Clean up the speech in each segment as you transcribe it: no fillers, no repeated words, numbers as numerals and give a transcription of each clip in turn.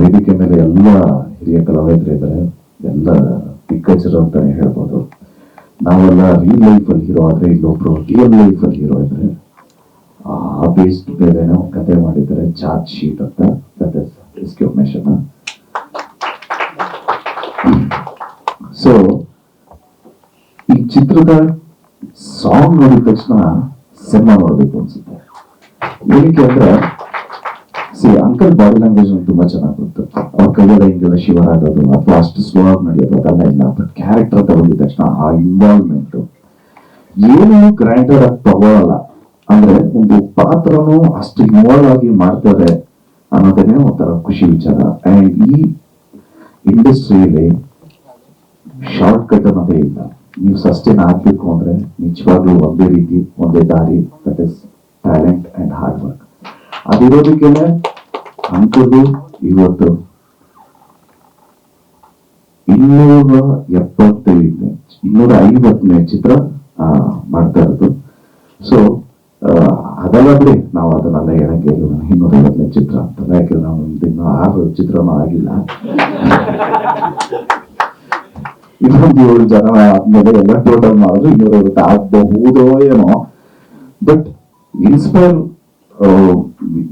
ವೇದಿಕೆ ಮೇಲೆ ಎಲ್ಲ ಹಿರಿಯ ಕಲಾವಿದರು ಇದ್ದಾರೆ, ಎಲ್ಲ ದಿಗ್ಗಜರು ಅಂತಾನೆ ಹೇಳ್ಬೋದು. ನಾವೆಲ್ಲ ರಿಯಲ್ ಲೈಫಲ್ಲಿ ಹೀರೋ ಆದ್ರೆ ಇಲ್ಲೊಬ್ರು ರಿಯಲ್ ಲೈಫಲ್ಲಿ ಹೀರೋ ಇದ್ರೆ ಆ ಬೇಸ್ಡ್ ಬೇರೆ ಕತೆ ಮಾಡಿದ್ದಾರೆ, ಚಾರ್ಜ್ ಶೀಟ್ ಅಂತ. ದಟ್ ಇಸ್ ಎಸ್.ಕೆ. ಉಮೇಶನ. ಸೊ ಈ ಚಿತ್ರದ ಸಾಂಗ್ ನೋಡಿದ ತಕ್ಷಣ ಸಿನಿಮಾ ನೋಡ್ಬೇಕು ಅನ್ಸುತ್ತೆ. ಏನಕ್ಕೆ ಅಂದ್ರೆ ಅಂಕಲ್ ಬಾಡಿ ಲ್ಯಾಂಗ್ವೇಜ್ ತುಂಬಾ ಚೆನ್ನಾಗಿ ಗೊತ್ತು. ಅವ್ರ ಕೈಯೆಲ್ಲ ಹಿಂಗೆಲ್ಲ ಶಿವರ್ ಆಗೋದು ಅಥವಾ ಅಷ್ಟು ಸ್ಲೋ ಆಗಿ ನಡೆಯೋದು ಅದೆಲ್ಲ ಇಲ್ಲ. ಬಟ್ ಕ್ಯಾರೆಕ್ಟರ್ ತಗೊಂಡಿದ ತಕ್ಷಣ ಆ ಇನ್ವಾಲ್ವ್ಮೆಂಟ್ ಏನು ಗ್ರ್ಯಾಂಡರ್ ಆಗಿ ತಗೊಳ್ಳಲ್ಲ. ಅಂದ್ರೆ ಒಂದು ಪಾತ್ರನು ಅಷ್ಟು ಇನ್ವಾಲ್ವ್ ಆಗಿ ಮಾಡ್ತಾರೆ ಅನ್ನೋದನ್ನೇ ಒಂಥರ ಖುಷಿ ವಿಚಾರ. ಅಂಡ್ ಈ ಇಂಡಸ್ಟ್ರಿಯಲ್ಲಿ ಶಾರ್ಟ್ ಕಟ್ ಅನ್ನೋದೇ ಇಲ್ಲ. ನೀವು ಸಸ್ಟೈನ್ ಆಗ್ಬೇಕು ಅಂದ್ರೆ ನಿಜವಾಗ್ಲೂ ಒಂದೇ ರೀತಿ ಒಂದೇ ದಾರಿ, that is talent and hard work. ಅದಿರೋದಕ್ಕೇನೆ ಅಂಕಲು ಇವತ್ತು 250ನೇ ಚಿತ್ರ ಮಾಡ್ತಾ ಇರೋದು. ಸೊ ಅದೆಲ್ಲ ಬಿಡಿ, ನಾವು ಅದನ್ನೆಲ್ಲ ಹೇಳಕ್ಕೆ 250ನೇ ಚಿತ್ರ ಅಂತಲ್ಲ, ಯಾಕೆಂದ್ರೆ ನಾವು ಇನ್ನೂ 6 ಚಿತ್ರನೂ ಆಗಿಲ್ಲ. ಇನ್ನೊಂದು 7 ಜನ ಆದ್ಮೇಲೆ ಎಲ್ಲ ಟೋಟಲ್ ಮಾಡಿದ್ರೆ 250 ಆಗಬಹುದೋ ಏನೋ. ಬಟ್ ಇನ್ಸ್ಪೈರ್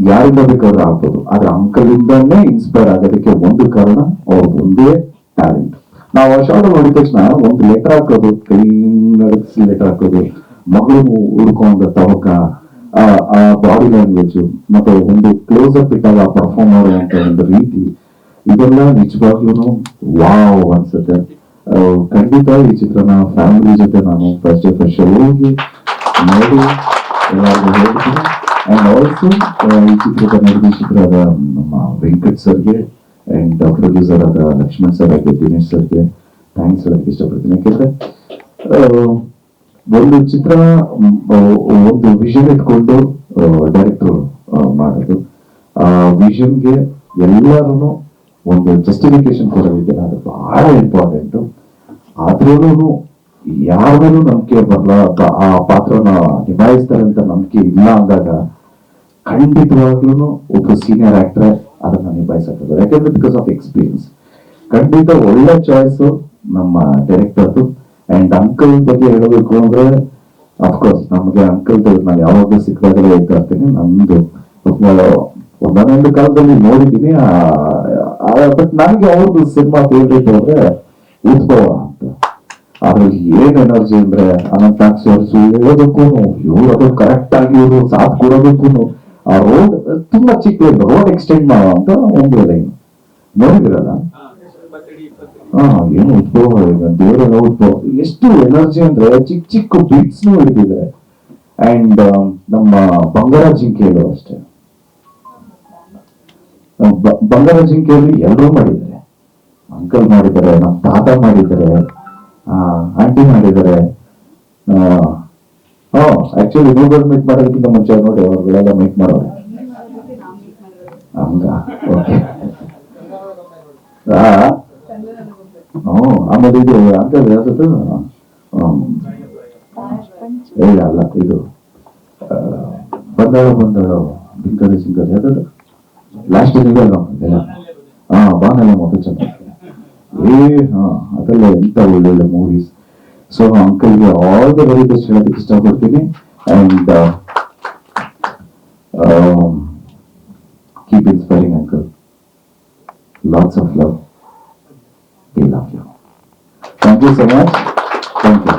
ಯಾರಿಂದ ಬೇಕಾದ್ರೂ ಆಗ್ಬೋದು, ಆದ್ರೆ ಅಂಕಲ್ ಇಂದಾನೇ ಇನ್ಸ್ಪೈರ್ ಆಗೋದಕ್ಕೆ ಒಂದು ಕಾರಣ ಅವ್ರ ಒಂದೇ ಟ್ಯಾಲೆಂಟ್. ನಾವು ಆ ಶಾರ್ಟ್ ನೋಡಿದ ತಕ್ಷಣ ಒಂದು ಲೆಟರ್ ಹಾಕೋದು, ಕೈ ನಡೆಸಿ ಲೆಟರ್ ಹಾಕೋದು, ಮಗಳು ಹುಡ್ಕೊಂಡ ತವಕ, ಆ ಬಾಡಿ ಲ್ಯಾಂಗ್ವೇಜ್ ಮತ್ತೆ ಒಂದು ಕ್ಲೋಸ್ ಅಪ್ ಇಟ್ಟಾಗ ಪರ್ಫಾರ್ಮ್ ಮಾಡುವಂತ ಒಂದು ರೀತಿ, ಇದೆಲ್ಲ ನಿಜವಾಗ್ಲೂ ವಾವ್ ಅನ್ಸುತ್ತೆ. ಖಂಡಿತ ಈ ಚಿತ್ರನ ಫ್ಯಾಮಿಲಿ ಜೊತೆ ನಾನು ಫಸ್ಟ್ ಹೋಗಿ ನೋಡಿ ಎಲ್ಲರಿಗೂ ಹೇಳ್ತೀನಿ. ಅಂಡ್ ಆಲ್ಸೋ ಈ ಚಿತ್ರದ ನಿರ್ದೇಶಕರಾದ ನಮ್ಮ ವೆಂಕಟ್ ಸರ್ಗೆ ಅಂಡ್ ಪ್ರೊಡ್ಯೂಸರ್ ಆದ ಲಕ್ಷ್ಮಣ್ ಸರ್ ಹಾಗೆ ದಿನೇಶ್ ಸರ್ಗೆ ಥ್ಯಾಂಕ್ಸ್ ಹೇಳಕ್ಕೆ ಇಷ್ಟಪಡ್ತೀನಿ. ಯಾಕೆಂದ್ರೆ ಒಂದು ಚಿತ್ರ ಒಂದು ವಿಷನ್ ಇಟ್ಕೊಂಡು ಡೈರೆಕ್ಟರ್ ಮಾಡೋದು, ಆ ವಿಷನ್ಗೆ ಎಲ್ಲರೂ ಒಂದು ಜಸ್ಟಿಫಿಕೇಶನ್ ಕೊಡೋದಿದೆಯಲ್ಲ, ಅದು ಬಹಳ ಇಂಪಾರ್ಟೆಂಟ್. ಆದ್ರೂ ಯಾರಿಗೂ ನಂಬಿಕೆ ಬರಲ್ಲ, ಆ ಪಾತ್ರನ ನಿಭಾಯಿಸ್ತಾರೆ ಅಂತ ನಂಬಿಕೆ ಇಲ್ಲ ಅಂದಾಗ ಖಂಡಿತವಾಗ್ಲೂ ಒಬ್ಬ ಸೀನಿಯರ್ ಆಕ್ಟರ್ ಅದನ್ನ ನಿಭಾಯಿಸಕ್ಕಾಗಲ್ಲ. ಯಾಕಂದ್ರೆ ಬಿಕಾಸ್ ಆಫ್ ಎಕ್ಸ್ಪೀರಿಯನ್ಸ್. ಖಂಡಿತ ಒಳ್ಳೆ ಚಾಯ್ಸ್ ನಮ್ಮ ಡೈರೆಕ್ಟರ್ದು. ಅಂಡ್ ಅಂಕಲ್ ಬಗ್ಗೆ ಹೇಳಬೇಕು ಅಂದ್ರೆ ಅಫ್ಕೋರ್ಸ್ ನಮಗೆ ಅಂಕಲ್ ನಾನು ಯಾವಾಗಲೂ ಸಿಕ್ಕಾಗಲೇ ಹೇಳ್ತಾ ಇರ್ತೀನಿ. ನಮ್ದು ಒಂದೊಂದು ಕಾಲದಲ್ಲಿ ನೋಡಿದ್ದೀನಿ. ಬಟ್ ನನಗೆ ಅವ್ರದ್ದು ಸಿನಿಮಾ ಫೇವ್ರೇಟ್ ಅಂದ್ರೆ ಉದ್ಭವ ಅಂತ. ಅದ್ರಲ್ಲಿ ಏನ್ ಎನರ್ಜಿ ಅಂದ್ರೆ ಅನಂತಾಕ್ಷ ಹೇಳೋದಕ್ಕೂ ಇವರು ಕರೆಕ್ಟ್ ಆಗಿ ಇವರು ಸಾಥ್ ಕೊಡೋದಕ್ಕೂ ಆ ರೋಡ್ ತುಂಬಾ ಚಿಕ್ಕ ರೋಡ್ ಎಕ್ಸ್ಟೆಂಡ್ ಮಾಡೋ ಅಂತ ಒಂದು ಲೈನ್ ನೋಡಿದಿರಲ್ಲ. ಏನು ಉದ್ಭವ, ಈಗ ದೇವರೆಲ್ಲ ಉದ್ಭವ ಎಷ್ಟು ಎನರ್ಜಿ ಅಂದ್ರೆ ಚಿಕ್ಕ ಚಿಕ್ಕ ಬಿಟ್ಸ್ ಹಿಡಿದಿದೆ. ಅಂಡ್ ನಮ್ಮ ಬಂಗಾರ ಜಿಂಕೆಯಲ್ಲೂ ಅಷ್ಟೇ, ಬಂಗಾರ ಜಿಂಕೆಯಲ್ಲಿ ಎಲ್ಲರೂ ಮಾಡಿದ್ದಾರೆ. ಅಂಕಲ್ ಮಾಡಿದ್ದಾರೆ, ನಮ್ಮ ತಾತ ಮಾಡಿದ್ದಾರೆ, ಆಂಟಿ ಮಾಡಿದ್ದಾರೆ. ಆಕ್ಚುಲಿ ನೀವುಗಳು ಮೀಟ್ ಮಾಡೋದಕ್ಕಿಂತ ಮುಂಚೆ ನೋಡಿ ಅವ್ರುಗಳೆಲ್ಲ ಮೀಟ್ ಮಾಡೋರು ಹಂಗ. ಓಕೆ. ಆಮೇಲೆ ಇದು ಅಂಕಲ್ ಯಾವ್ದು ಅಲ್ಲ, ಇದು ಬಂದಾಳು ಬಿಂಕರಿ ಸಿಂಗರ್ ಯಾವ್ದು ಲಾಸ್ಟ್ ಇದೆಲ್ಲ ಬಾನೆಲ್ಲ ಮೊದಲು ಚೆನ್ನಾಗಿ ಅದೆಲ್ಲ ಎಂತ ಒಳ್ಳೊಳ್ಳೆ ಮೂವೀಸ್. ಸೊ ಅಂಕಲ್ಗೆ ಆಲ್ ದ ವೆರಿ ಬೆಸ್ಟ್ ಹೇಳೋದಕ್ಕೆ ಇಷ್ಟಪಡ್ತೀನಿ. And keep inspiring uncle. Lots of love. We love you. Thank you so much. Thank you.